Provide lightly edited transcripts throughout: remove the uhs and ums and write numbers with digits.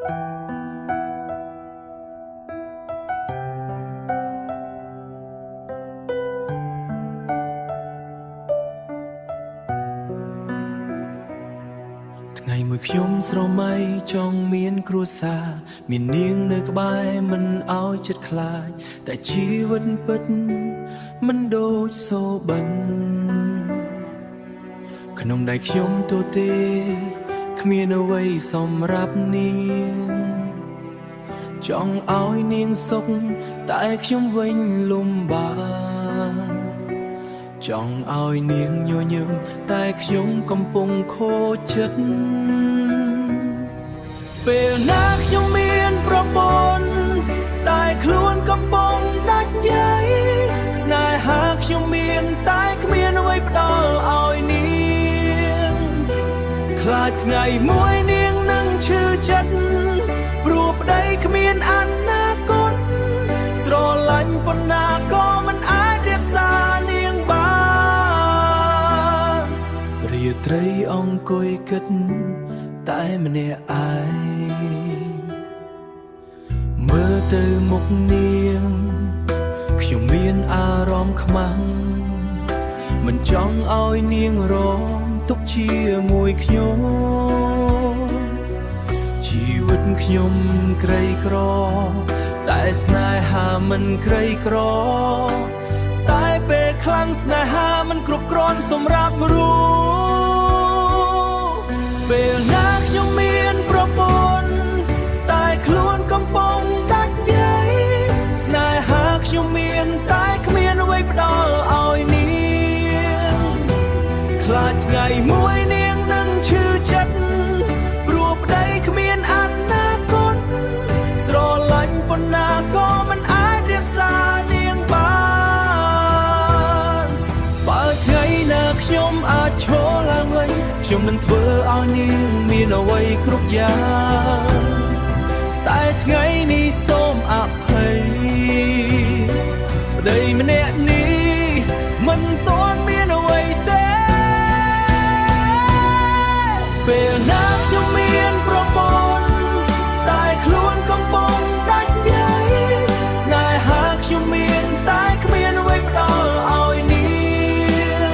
ថ្ងៃមួយខ្ញុំស្រមៃចង់មានគ្រួសារមាននាងនៅក្បែរមិនឲ្យចិត្តខ្លាចតែជីវិតពិតមិនដូចសូបិនក្នុងដៃខ្ញុំទូទេគ្មានអ្វីសម្រាប់នាងចង់ឲ្យនាងសុខតែខ្ញុំវិញលំបាកចង់ឲ្យនាងញញឹមតែខ្ញុំកំពុងខូចចិត្តពេលណាខ្ញុំមានប្រពន្ធតែខ្លួនកំពុងដាច់ញ៉ៃស្នេហាខ្ញុំមានតែគ្មានអ្វីផ្ដល់ឲ្យនាងខ្លាចថ្ងៃមួយនាងនឹងឈឺចិត្តព្រោះប្តីគ្មានអនាគតស្រឡាញ់ប៉ុណ្ណាក៏មិនអាចរក្សានាងបានរាត្រីអង្គុយគិតតែម្នាក់ឯងមើលទៅមុខនាងខ្ញុំមានអារម្មណ៍ខ្មាំងមិនចង់ឲ្យនាងរងទុកជាមួយខ្ញុំជីវិតខ្ញុំក្រីក្រតែស្នេហាមិនក្រីក្រតែពេលខ្លាំងស្នេហាមិនគ្រប់គ្រាន់សម្រាប់รู้ពេលណាខ្ញុំមានប្រពន្ធតែខ្លួនកំពុងដាច់ញ៉ៃស្នេហាខ្ញុំមានតែគ្មានអ្វីផ្ដល់ឲ្យនាងខ្លាចថ្ងៃមួយនាងនឹងឈឺចិត្តព្រោះប្តីគ្មានអនាគតស្រឡាញ់ប៉ុណ្ណាក៏មិនអាចរក្សានាងបានបើថ្ងៃណាខ្ញុំអាចឈរឡើងវិញខ្ញុំនឹងធ្វើឲ្យនាងមានអ្វីគ្រប់យ៉ាងតែថ្ងៃនេះសូមអភ័យប្តីម្នាក់នេះមិនទាន់មានអ្វីទេពេលណាខ្ញុំមានប្រពន្ធតែខ្លួនកំពុងដាច់ញ៉ៃស្នេហាខ្ញុំមានតែគ្មានអ្វីផ្ដល់ឲ្យនាង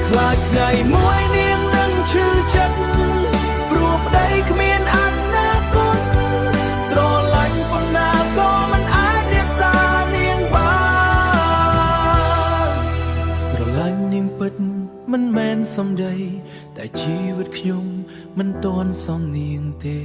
ខ្លាចថ្ងៃមួយនាងនឹងឈឺចិត្តព្រោះប្តីគ្មានអនាគតស្រឡាញ់ប៉ុណ្ណាក៏មិនអាចរក្សានាងបានស្រឡាញ់នាងពិតមិនមែនសំដីតែជីវិតខ្ញុំមិនទាន់សមនាងទេ